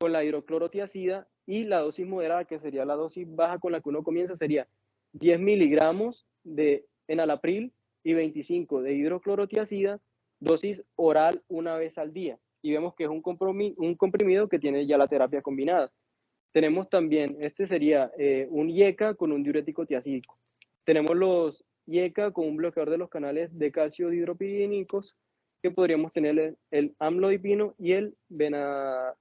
Speaker 1: Con la hidroclorotiazida, y la dosis moderada, que sería la dosis baja con la que uno comienza, sería 10 miligramos de enalapril y 25 de hidroclorotiazida, dosis oral una vez al día. Y vemos que es un comprimido que tiene ya la terapia combinada. Tenemos también, este sería un IECA con un diurético tiacídico. Tenemos los IECA con un bloqueador de los canales de calcio dihidropirínicos, que podríamos tener el amlodipino y el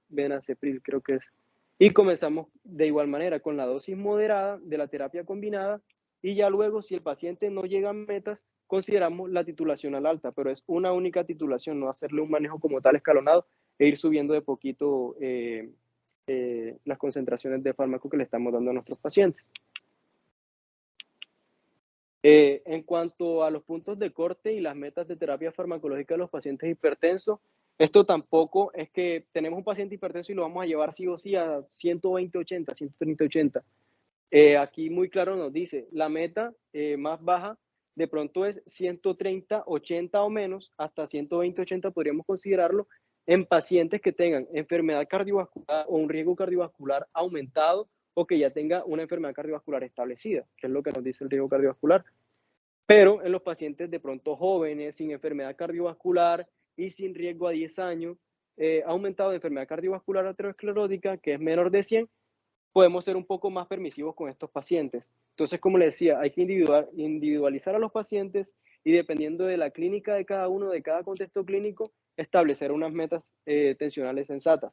Speaker 1: benacepril, creo que es. Y comenzamos de igual manera con la dosis moderada de la terapia combinada, y ya luego, si el paciente no llega a metas, consideramos la titulación al alta, pero es una única titulación, no hacerle un manejo como tal escalonado e ir subiendo de poquito las concentraciones de fármaco que le estamos dando a nuestros pacientes. En cuanto a los puntos de corte y las metas de terapia farmacológica de los pacientes hipertensos, esto tampoco es que tenemos un paciente hipertenso y lo vamos a llevar sí o sí a 120-80, 130-80. Aquí muy claro nos dice, la meta más baja de pronto es 130-80 o menos, hasta 120-80 podríamos considerarlo en pacientes que tengan enfermedad cardiovascular o un riesgo cardiovascular aumentado, o que ya tenga una enfermedad cardiovascular establecida, que es lo que nos dice el riesgo cardiovascular. Pero en los pacientes de pronto jóvenes, sin enfermedad cardiovascular y sin riesgo a 10 años, aumentado de enfermedad cardiovascular aterosclerótica, que es menor de 100, podemos ser un poco más permisivos con estos pacientes. Entonces, como les decía, hay que individualizar a los pacientes, y dependiendo de la clínica de cada uno, de cada contexto clínico, establecer unas metas tensionales sensatas.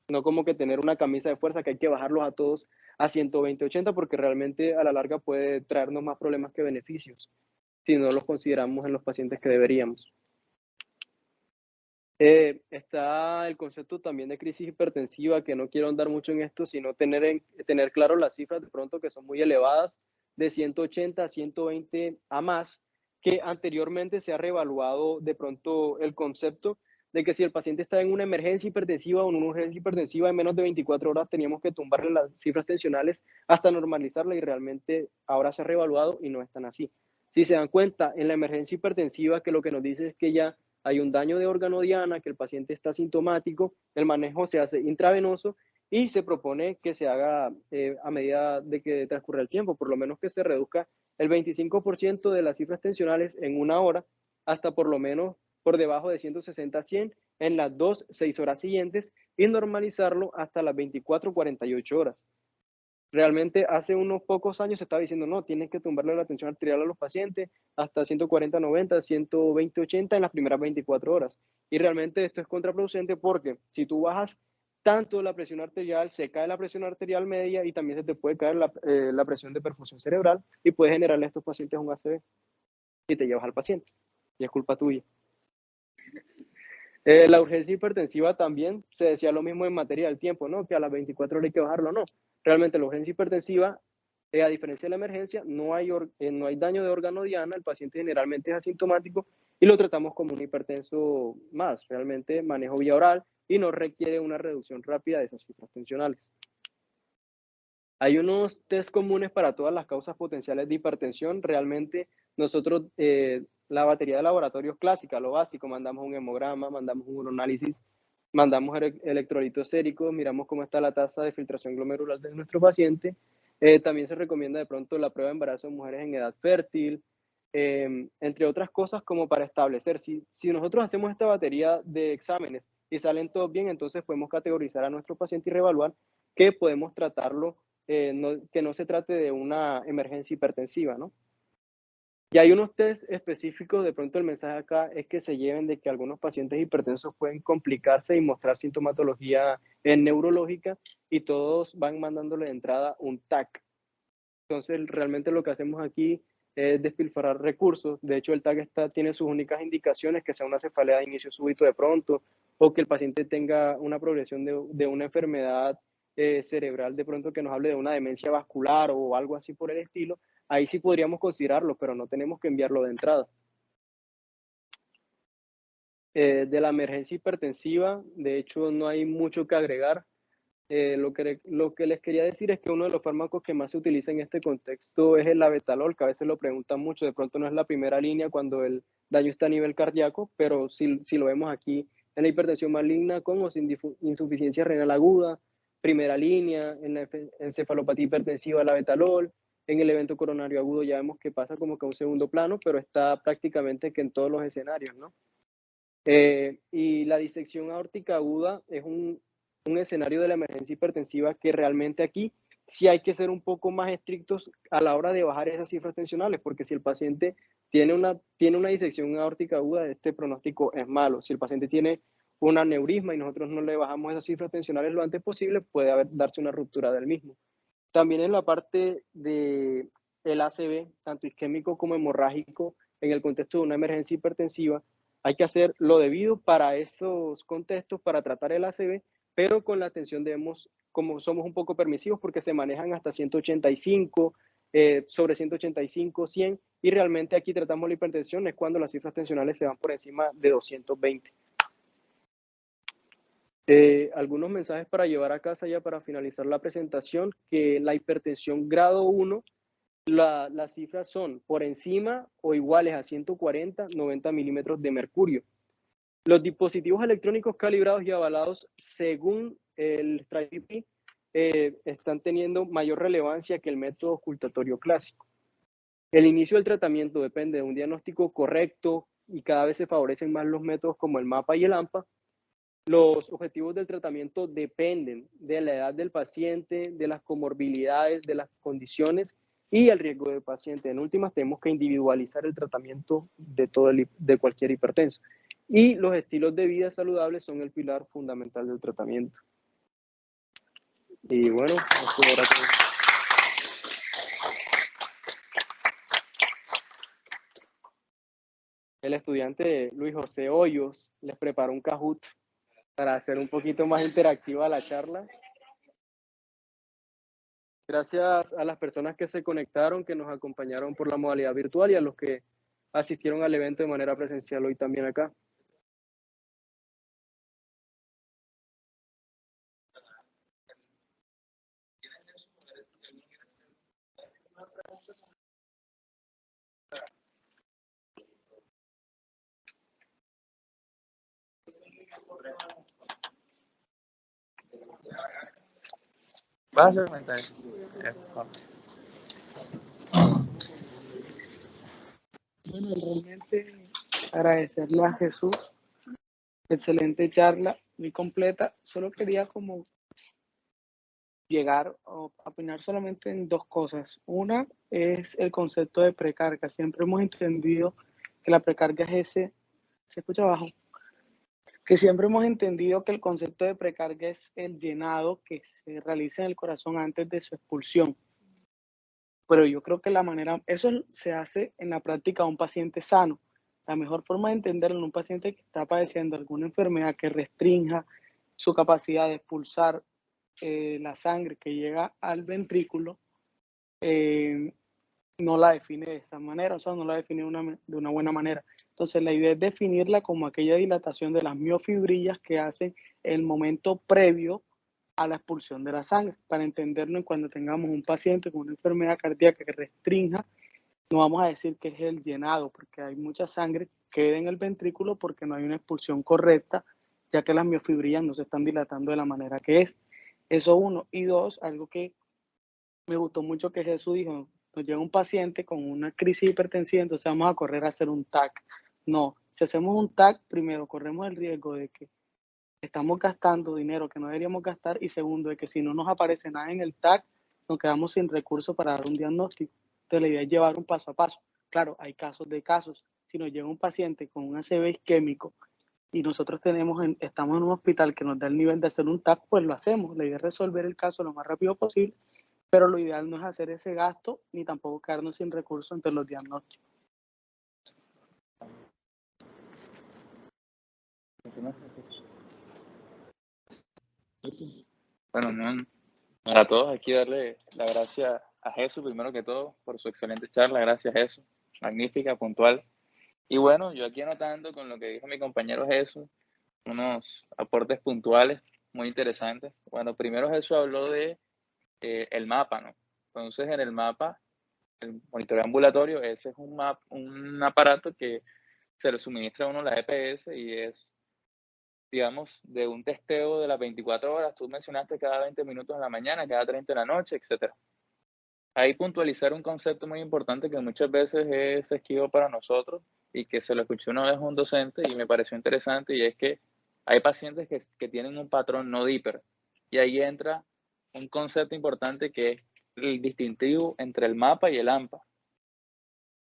Speaker 1: No como que tener una camisa de fuerza que hay que bajarlos a todos a 120-80, porque realmente a la larga puede traernos más problemas que beneficios si no los consideramos en los pacientes que deberíamos. Está el concepto también de crisis hipertensiva, que no quiero andar mucho en esto, sino tener claro las cifras de pronto que son muy elevadas, de 180 a 120 a más, que anteriormente se ha reevaluado de pronto el concepto de que si el paciente está en una emergencia hipertensiva o en una urgencia hipertensiva en menos de 24 horas, teníamos que tumbarle las cifras tensionales hasta normalizarla, y realmente ahora se ha reevaluado y no es tan así. Si se dan cuenta, en la emergencia hipertensiva, que lo que nos dice es que ya hay un daño de órgano diana, que el paciente está sintomático, el manejo se hace intravenoso y se propone que se haga a medida de que transcurra el tiempo, por lo menos que se reduzca el 25% de las cifras tensionales en una hora, hasta por lo menos por debajo de 160-100 en las 6 horas siguientes, y normalizarlo hasta las 24-48 horas. Realmente hace unos pocos años se estaba diciendo, no, tienes que tumbarle la tensión arterial a los pacientes hasta 140-90, 120-80 en las primeras 24 horas. Y realmente esto es contraproducente, porque si tú bajas tanto la presión arterial, se cae la presión arterial media, y también se te puede caer la presión de perfusión cerebral, y puede generarle a estos pacientes un ACV y te llevas al paciente. Y es culpa tuya. La urgencia hipertensiva también se decía lo mismo en materia del tiempo, ¿no? Que a las 24 horas hay que bajarlo, no. Realmente la urgencia hipertensiva, a diferencia de la emergencia, no hay daño de órgano diana, el paciente generalmente es asintomático y lo tratamos como un hipertenso más, realmente manejo vía oral y no requiere una reducción rápida de esas cifras tensionales. Hay unos test comunes para todas las causas potenciales de hipertensión. Realmente nosotros, la batería de laboratorios clásica, lo básico, mandamos un hemograma, mandamos un uroanálisis, mandamos electrolitos séricos, miramos cómo está la tasa de filtración glomerular de nuestro paciente. También se recomienda de pronto la prueba de embarazo en mujeres en edad fértil. entre otras cosas como para establecer, si nosotros hacemos esta batería de exámenes y salen todos bien, entonces podemos categorizar a nuestro paciente y reevaluar que podemos tratarlo, que no se trate de una emergencia hipertensiva, ¿no? Y hay unos test específicos, de pronto el mensaje acá es que se lleven de que algunos pacientes hipertensos pueden complicarse y mostrar sintomatología neurológica y todos van mandándole de entrada un TAC. Entonces, realmente lo que hacemos aquí es despilfarrar recursos. De hecho, el TAC tiene sus únicas indicaciones, que sea una cefalea de inicio súbito de pronto, o que el paciente tenga una progresión de una enfermedad cerebral, de pronto que nos hable de una demencia vascular o algo así por el estilo. Ahí sí podríamos considerarlo, pero no tenemos que enviarlo de entrada. De la emergencia hipertensiva, de hecho, no hay mucho que agregar. Lo que les quería decir es que uno de los fármacos que más se utiliza en este contexto es el labetalol, que a veces lo preguntan mucho, de pronto no es la primera línea cuando el daño está a nivel cardíaco, pero si lo vemos aquí en la hipertensión maligna con o sin insuficiencia renal aguda, primera línea, en la encefalopatía hipertensiva labetalol, en el evento coronario agudo ya vemos que pasa como que a un segundo plano, pero está prácticamente que en todos los escenarios, ¿no? Y la disección aórtica aguda es un escenario de la emergencia hipertensiva que realmente aquí sí hay que ser un poco más estrictos a la hora de bajar esas cifras tensionales, porque si el paciente tiene una disección aórtica aguda, este pronóstico es malo. Si el paciente tiene un aneurisma y nosotros no le bajamos esas cifras tensionales lo antes posible, puede darse una ruptura del mismo. También en la parte del ACV, tanto isquémico como hemorrágico, en el contexto de una emergencia hipertensiva, hay que hacer lo debido para esos contextos, para tratar el ACV, pero con la atención debemos, como somos un poco permisivos, porque se manejan hasta 185, sobre 185, 100, y realmente aquí tratamos la hipertensión, es cuando las cifras tensionales se van por encima de 220. Algunos mensajes para llevar a casa ya para finalizar la presentación, que la hipertensión grado 1, las cifras son por encima o iguales a 140, 90 milímetros de mercurio. Los dispositivos electrónicos calibrados y avalados según el STRIVE están teniendo mayor relevancia que el método ocultatorio clásico. El inicio del tratamiento depende de un diagnóstico correcto y cada vez se favorecen más los métodos como el MAPA y el AMPA. Los objetivos del tratamiento dependen de la edad del paciente, de las comorbilidades, de las condiciones y el riesgo del paciente. En últimas, tenemos que individualizar el tratamiento de cualquier hipertenso. Y los estilos de vida saludables son el pilar fundamental del tratamiento. Y bueno, esto era todo. El estudiante Luis José Hoyos les preparó un Kahoot para hacer un poquito más interactiva la charla. Gracias a las personas que se conectaron, que nos acompañaron por la modalidad virtual y a los que asistieron al evento de manera presencial hoy también acá.
Speaker 2: ¿Vas a hacer comentario?
Speaker 3: Bueno, realmente agradecerle a Jesús, excelente charla, muy completa. Solo quería como llegar o opinar solamente en dos cosas. Una es el concepto de precarga. Siempre hemos entendido que la precarga es ese, se escucha abajo, que siempre hemos entendido que el concepto de precarga es el llenado que se realiza en el corazón antes de su expulsión. Pero yo creo que eso se hace en la práctica de un paciente sano. La mejor forma de entenderlo en un paciente que está padeciendo alguna enfermedad que restrinja su capacidad de expulsar la sangre que llega al ventrículo, no la define de esa manera, o sea, no la define de una buena manera. Entonces, la idea es definirla como aquella dilatación de las miofibrillas que hacen el momento previo a la expulsión de la sangre. Para entenderlo, cuando tengamos un paciente con una enfermedad cardíaca que restrinja, no vamos a decir que es el llenado, porque hay mucha sangre que queda en el ventrículo porque no hay una expulsión correcta, ya que las miofibrillas no se están dilatando de la manera que es. Eso uno. Y dos, algo que me gustó mucho que Jesús dijo, nos llega un paciente con una crisis hipertensiva, entonces vamos a correr a hacer un TAC. No, si hacemos un TAC, primero corremos el riesgo de que estamos gastando dinero que no deberíamos gastar y segundo, de que si no nos aparece nada en el TAC, nos quedamos sin recursos para dar un diagnóstico. Entonces la idea es llevar un paso a paso. Claro, hay casos de casos. Si nos llega un paciente con un ACV isquémico y nosotros estamos en un hospital que nos da el nivel de hacer un TAC, pues lo hacemos. La idea es resolver el caso lo más rápido posible, pero lo ideal no es hacer ese gasto ni tampoco quedarnos sin recursos entre los diagnósticos.
Speaker 2: Bueno, no, para todos aquí darle la gracia a Jesús, primero que todo, por su excelente charla. Gracias, Jesús. Magnífica, puntual. Y bueno, yo aquí anotando con lo que dijo mi compañero Jesús, unos aportes puntuales muy interesantes. Bueno, primero Jesús habló de el mapa, ¿no? Entonces, en el mapa, el monitoreo ambulatorio, ese es un aparato que se le suministra a uno la EPS y es, digamos, de un testeo de las 24 horas. Tú mencionaste cada 20 minutos en la mañana, cada 30 en la noche, etc. Ahí puntualizar un concepto muy importante que muchas veces es esquivo para nosotros y que se lo escuché una vez a un docente y me pareció interesante, y es que hay pacientes que tienen un patrón no DIPER, y ahí entra un concepto importante que es el distintivo entre el MAPA y el AMPA.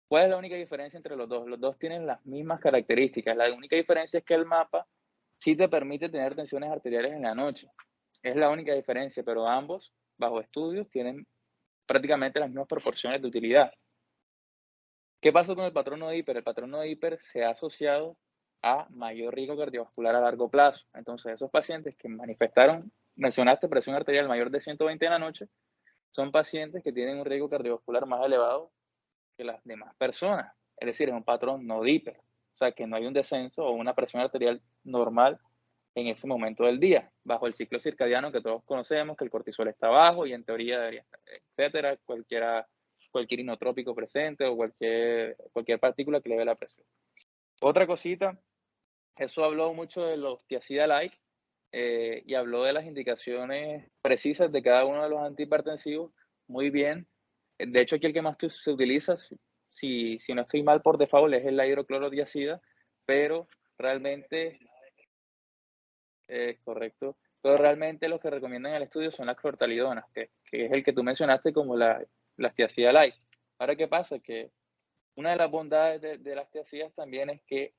Speaker 2: ¿Cuál es la única diferencia entre los dos? Los dos tienen las mismas características. La única diferencia es que el MAPA sí te permite tener tensiones arteriales en la noche. Es la única diferencia, pero ambos, bajo estudios, tienen prácticamente las mismas proporciones de utilidad. ¿Qué pasó con el patrón no DIPER? El patrón no DIPER se ha asociado a mayor riesgo cardiovascular a largo plazo. Entonces, esos pacientes que manifestaron, mencionaste presión arterial mayor de 120 en la noche, son pacientes que tienen un riesgo cardiovascular más elevado que las demás personas. Es decir, es un patrón no DIPER. O sea, que no hay un descenso o una presión arterial normal en ese momento del día, bajo el ciclo circadiano que todos conocemos, que el cortisol está bajo y en teoría debería estar, etcétera, cualquier inotrópico presente o cualquier partícula que eleve la presión. Otra cosita, eso habló mucho de los tiazida-like y habló de las indicaciones precisas de cada uno de los antihipertensivos muy bien. De hecho, aquí el que más se utiliza, si no estoy mal por default, es la hidroclorodiazida, pero realmente es correcto. Pero realmente los que recomiendan en el estudio son las clortalidonas, que es el que tú mencionaste como las tiazida light. Ahora, ¿qué pasa? Que una de las bondades de las tiazidas también es que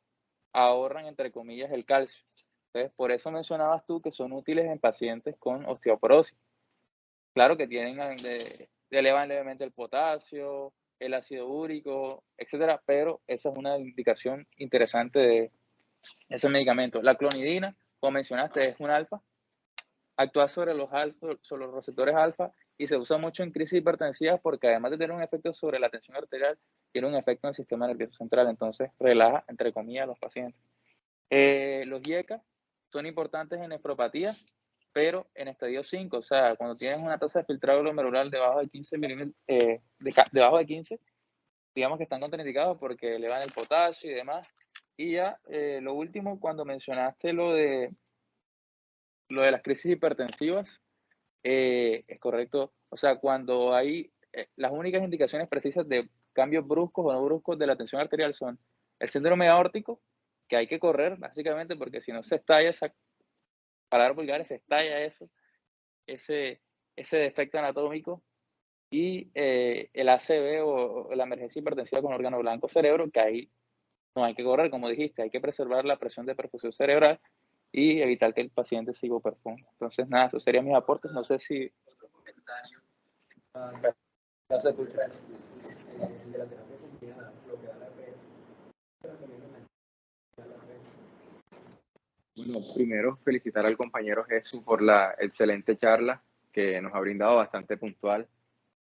Speaker 2: ahorran, entre comillas, el calcio. Entonces, por eso mencionabas tú que son útiles en pacientes con osteoporosis. Claro que elevan levemente el potasio, el ácido úrico, etcétera, pero esa es una indicación interesante de ese medicamento. La clonidina, como mencionaste, es un alfa, actúa sobre los receptores alfa y se usa mucho en crisis hipertensivas porque además de tener un efecto sobre la tensión arterial, tiene un efecto en el sistema nervioso central, entonces relaja, entre comillas, a los pacientes. Los IECA son importantes en nefropatía, pero en estadio 5, o sea, cuando tienes una tasa de filtrado glomerular debajo de 15 debajo de 15, digamos que están contraindicados porque elevan el potasio y demás. Y ya, lo último, cuando mencionaste lo de las crisis hipertensivas, es correcto. O sea, cuando hay las únicas indicaciones precisas de cambios bruscos o no bruscos de la tensión arterial son el síndrome aórtico, que hay que correr básicamente porque si no se estalla esa paladar pulgares, se estalla ese defecto anatómico, y el ACV o la emergencia hipertensiva con órgano blanco cerebro, que ahí no hay que correr, como dijiste, hay que preservar la presión de perfusión cerebral y evitar que el paciente se hipoperfunda. Entonces, nada, esos serían mis aportes. No sé si... No sé,
Speaker 1: Bueno, primero felicitar al compañero Jesús por la excelente charla que nos ha brindado, bastante puntual.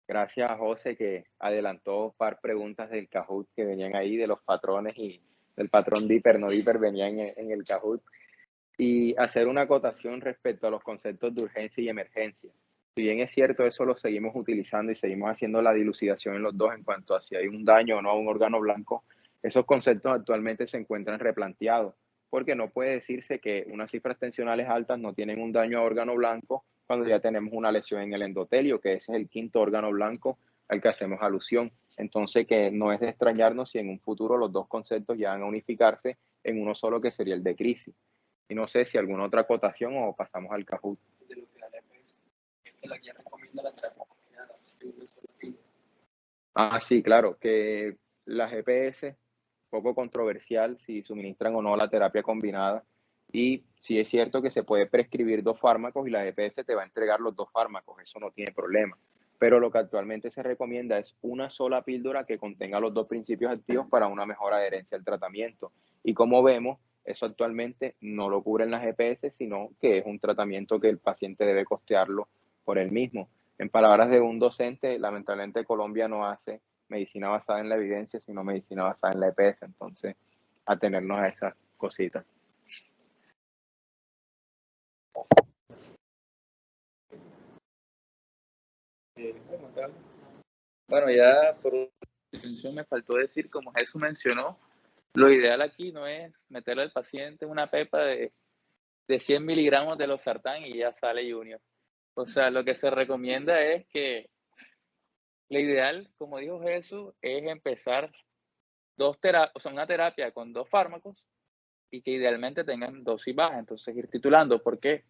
Speaker 1: Gracias a José, que adelantó un par preguntas del Kahoot que venían ahí, de los patrones y del patrón DIPER, no DIPER, venía en el Kahoot. Y hacer una acotación respecto a los conceptos de urgencia y emergencia. Si bien es cierto, eso lo seguimos utilizando y seguimos haciendo la dilucidación en los dos en cuanto a si hay un daño o no a un órgano blanco, esos conceptos actualmente se encuentran replanteados, porque no puede decirse que unas cifras tensionales altas no tienen un daño a órgano blanco cuando ya tenemos una lesión en el endotelio, que ese es el quinto órgano blanco al que hacemos alusión. Entonces, que no es de extrañarnos si en un futuro los dos conceptos llegan a unificarse en uno solo, que sería el de crisis. Y no sé si alguna otra acotación o pasamos al Kahoot.
Speaker 4: De lo que la EPS, que la guía recomienda la terapia combinada,
Speaker 1: Sí, claro, que las EPS, poco controversial si suministran o no la terapia combinada. Y sí es cierto que se puede prescribir 2 fármacos y la EPS te va a entregar los 2 fármacos, eso no tiene problema. Pero lo que actualmente se recomienda es una sola píldora que contenga los 2 principios activos para una mejor adherencia al tratamiento. Y como vemos, eso actualmente no lo cubren las EPS, sino que es un tratamiento que el paciente debe costearlo por él mismo. En palabras de un docente, lamentablemente Colombia no hace medicina basada en la evidencia, sino medicina basada en la EPS. Entonces, atenernos a esas cositas.
Speaker 2: Bueno, ya por último me faltó decir, como Jesús mencionó, lo ideal aquí no es meterle al paciente una pepa de 100 miligramos de losartán y ya sale Junior. O sea, lo que se recomienda es que lo ideal, como dijo Jesús, es empezar una terapia con 2 fármacos y que idealmente tengan dosis baja. Entonces, ir titulando. ¿Por qué?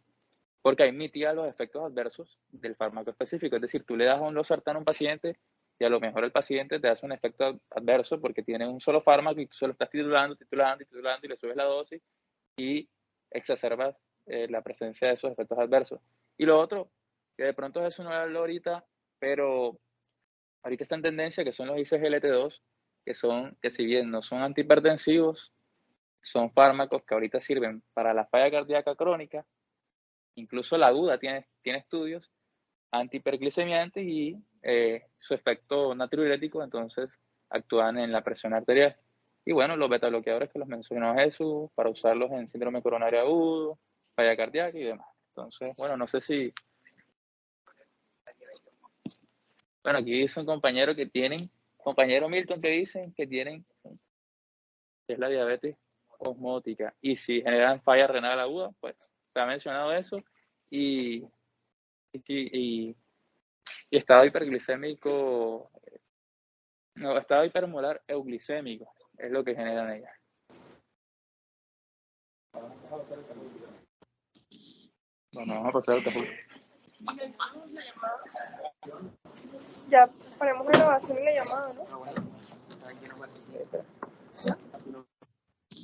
Speaker 2: Porque ahí mitiga los efectos adversos del fármaco específico. Es decir, tú le das un losartán a un paciente y a lo mejor el paciente te hace un efecto adverso porque tiene un solo fármaco y tú solo estás titulando y le subes la dosis y exacerbas la presencia de esos efectos adversos. Y lo otro, que de pronto eso no habló ahorita, pero ahorita está en tendencia, que son los ICGLT2, que si bien no son antihipertensivos, son fármacos que ahorita sirven para la falla cardíaca crónica, incluso la aguda tiene estudios antihiperglicemiantes y su efecto natriurético, entonces actúan en la presión arterial. Y bueno, los betabloqueadores que los mencionó Jesús, para usarlos en síndrome coronario agudo, falla cardíaca y demás. Entonces, bueno, no sé si... Bueno, aquí dice un compañero compañero Milton, que dicen que es la diabetes osmótica. Y si generan falla renal aguda, pues se ha mencionado eso. Y estado hiperglicémico, no, estado hipermolar euglicémico, es lo que generan ellas. Bueno, vamos a pasar al Kahoot.
Speaker 5: Ya ponemos la grabación y la llamada, ¿no?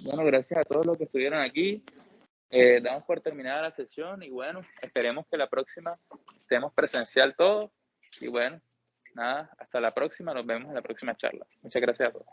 Speaker 2: Bueno, gracias a todos los que estuvieron aquí. Damos por terminada la sesión y bueno, esperemos que la próxima estemos presencial todos. Y bueno, nada, hasta la próxima, nos vemos en la próxima charla. Muchas gracias a todos.